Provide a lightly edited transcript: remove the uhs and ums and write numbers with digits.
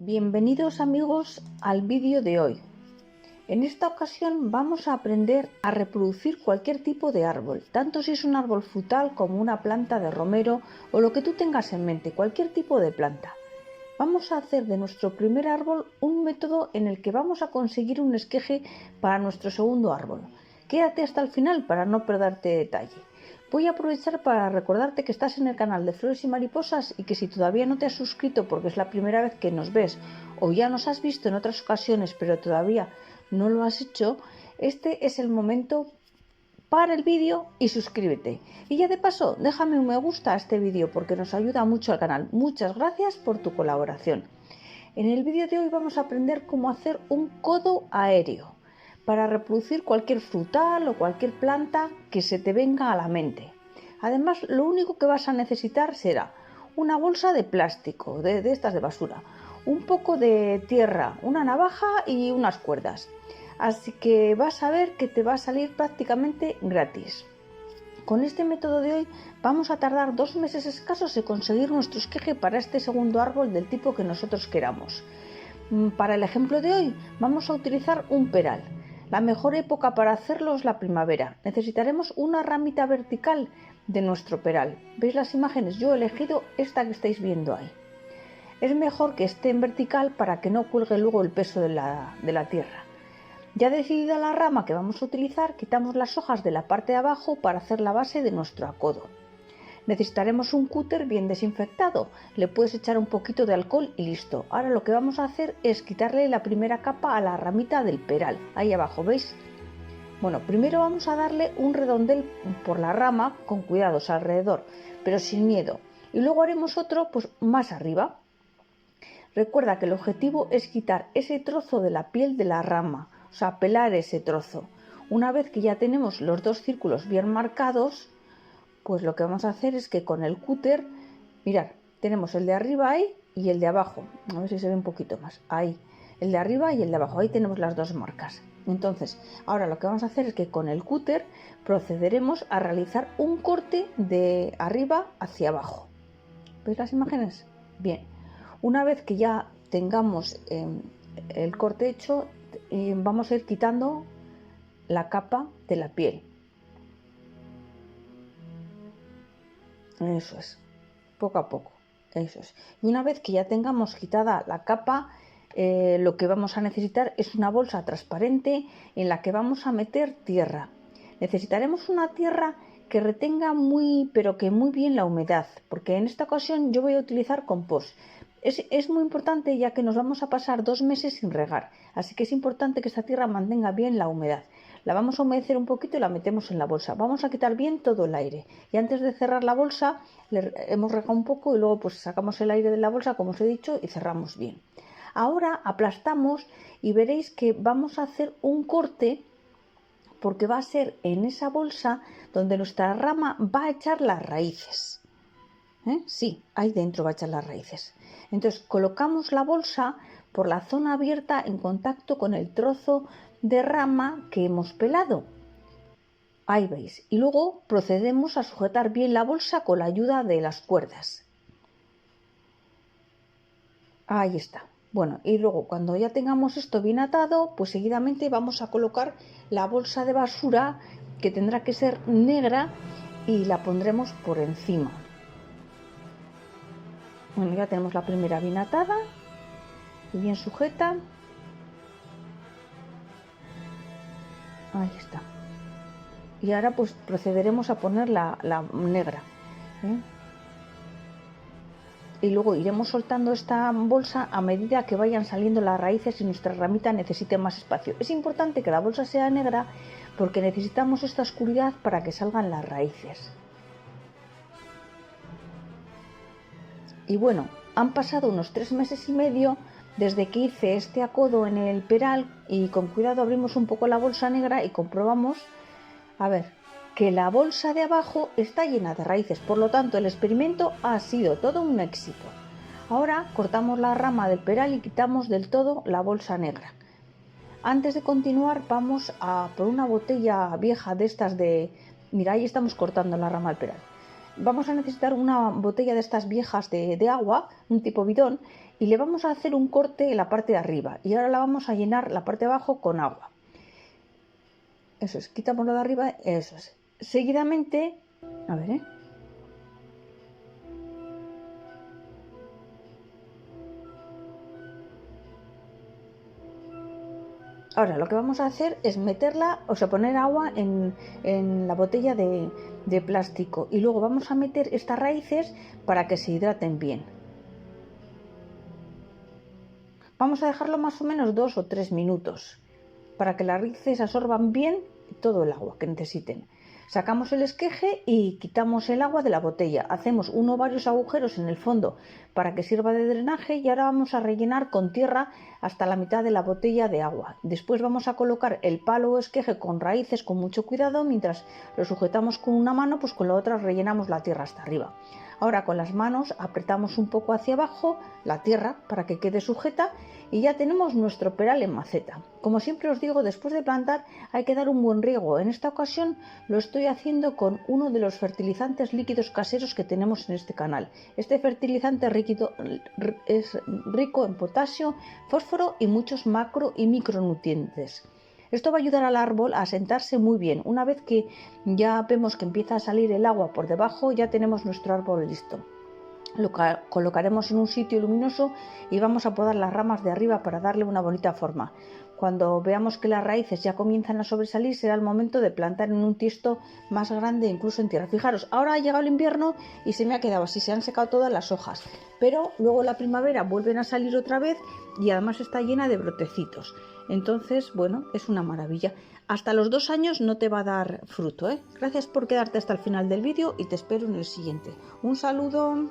Bienvenidos amigos al vídeo de hoy. En esta ocasión vamos a aprender a reproducir cualquier tipo de árbol, tanto si es un árbol frutal como una planta de romero o lo que tú tengas en mente, cualquier tipo de planta. Vamos a hacer de nuestro primer árbol un método en el que vamos a conseguir un esqueje para nuestro segundo árbol. Quédate hasta el final para no perderte detalle. Voy a aprovechar para recordarte que estás en el canal de Flores y Mariposas y que si todavía no te has suscrito porque es la primera vez que nos ves o ya nos has visto en otras ocasiones pero todavía no lo has hecho, este es el momento. Para el vídeo y suscríbete. Y ya de paso, déjame un me gusta a este vídeo porque nos ayuda mucho al canal. Muchas gracias por tu colaboración. En el vídeo de hoy vamos a aprender cómo hacer un codo aéreo para reproducir cualquier frutal o cualquier planta que se te venga a la mente. Además, lo único que vas a necesitar será una bolsa de plástico, de estas de basura, un poco de tierra, una navaja y unas cuerdas. Así que vas a ver que te va a salir prácticamente gratis. Con este método de hoy vamos a tardar 2 meses escasos en conseguir nuestro esqueje para este segundo árbol del tipo que nosotros queramos. Para el ejemplo de hoy vamos a utilizar un peral. La mejor época para hacerlo es la primavera. Necesitaremos una ramita vertical de nuestro peral. ¿Veis las imágenes? Yo he elegido esta que estáis viendo ahí. Es mejor que esté en vertical para que no cuelgue luego el peso de la tierra. Ya decidida la rama que vamos a utilizar, quitamos las hojas de la parte de abajo para hacer la base de nuestro acodo. Necesitaremos un cúter bien desinfectado, le puedes echar un poquito de alcohol y listo. Ahora lo que vamos a hacer es quitarle la primera capa a la ramita del peral, ahí abajo, ¿veis? Bueno, primero vamos a darle un redondel por la rama, con cuidados alrededor, pero sin miedo. Y luego haremos otro pues más arriba. Recuerda que el objetivo es quitar ese trozo de la piel de la rama, o sea, pelar ese trozo. Una vez que ya tenemos los dos círculos bien marcados, pues lo que vamos a hacer es que con el cúter, mirad, tenemos el de arriba ahí y el de abajo. A ver si se ve un poquito más. Ahí, el de arriba y el de abajo. Ahí tenemos las dos marcas. Entonces, ahora lo que vamos a hacer es que con el cúter procederemos a realizar un corte de arriba hacia abajo. ¿Veis las imágenes? Bien. Una vez que ya tengamos el corte hecho, vamos a ir quitando la capa de la piel. Eso es, poco a poco, eso es. Y una vez que ya tengamos quitada la capa, lo que vamos a necesitar es una bolsa transparente en la que vamos a meter tierra. Necesitaremos una tierra que retenga pero que muy bien la humedad, porque en esta ocasión yo voy a utilizar compost. Es muy importante ya que nos vamos a pasar 2 meses sin regar, así que es importante que esta tierra mantenga bien la humedad. La vamos a humedecer un poquito y la metemos en la bolsa. Vamos a quitar bien todo el aire. Y antes de cerrar la bolsa, hemos regado un poco y luego pues sacamos el aire de la bolsa, como os he dicho, y cerramos bien. Ahora aplastamos y veréis que vamos a hacer un corte porque va a ser en esa bolsa donde nuestra rama va a echar las raíces. Sí, ahí dentro va a echar las raíces. Entonces colocamos la bolsa por la zona abierta en contacto con el trozo de rama que hemos pelado. Ahí veis. Y luego procedemos a sujetar bien la bolsa con la ayuda de las cuerdas. Ahí está. Bueno, y luego cuando ya tengamos esto bien atado, pues seguidamente vamos a colocar la bolsa de basura, que tendrá que ser negra, y la pondremos por encima. Bueno, ya tenemos la primera bien atada y bien sujeta. Ahí está. Y ahora pues procederemos a poner la negra. Y luego iremos soltando esta bolsa a medida que vayan saliendo las raíces y nuestra ramita necesite más espacio. Es importante que la bolsa sea negra porque necesitamos esta oscuridad para que salgan las raíces. Y bueno, han pasado unos 3 meses y medio desde que hice este acodo en el peral y con cuidado abrimos un poco la bolsa negra y comprobamos, a ver, que la bolsa de abajo está llena de raíces, por lo tanto el experimento ha sido todo un éxito. Ahora cortamos la rama del peral y quitamos del todo la bolsa negra. Antes de continuar vamos a por una botella vieja de estas de... Mira, ahí estamos cortando la rama del peral. Vamos a necesitar una botella de estas viejas de agua, un tipo bidón, y le vamos a hacer un corte en la parte de arriba y ahora la vamos a llenar la parte de abajo con agua. Eso es, quitamos lo de arriba, eso es. Seguidamente, a ver, ahora lo que vamos a hacer es meterla, o sea, poner agua en la botella de plástico y luego vamos a meter estas raíces para que se hidraten bien. Vamos a dejarlo más o menos 2 o 3 minutos para que las raíces absorban bien todo el agua que necesiten. Sacamos el esqueje y quitamos el agua de la botella. Hacemos uno o varios agujeros en el fondo para que sirva de drenaje y ahora vamos a rellenar con tierra hasta la mitad de la botella de agua. Después vamos a colocar el palo o esqueje con raíces con mucho cuidado. Mientras lo sujetamos con una mano, pues con la otra rellenamos la tierra hasta arriba. Ahora con las manos apretamos un poco hacia abajo la tierra para que quede sujeta y ya tenemos nuestro peral en maceta. Como siempre os digo, después de plantar hay que dar un buen riego. En esta ocasión lo estoy haciendo con uno de los fertilizantes líquidos caseros que tenemos en este canal. Este fertilizante líquido es rico en potasio, fósforo y muchos macro y micronutrientes. Esto va a ayudar al árbol a asentarse muy bien. Una vez que ya vemos que empieza a salir el agua por debajo, ya tenemos nuestro árbol listo. Lo colocaremos en un sitio luminoso y vamos a podar las ramas de arriba para darle una bonita forma. Cuando veamos que las raíces ya comienzan a sobresalir, será el momento de plantar en un tiesto más grande, incluso en tierra. Fijaros, ahora ha llegado el invierno y se me ha quedado así, se han secado todas las hojas, pero luego la primavera vuelven a salir otra vez y además está llena de brotecitos. Entonces, bueno, es una maravilla. Hasta los 2 años no te va a dar fruto, ¿eh? Gracias por quedarte hasta el final del vídeo y te espero en el siguiente. Un saludo.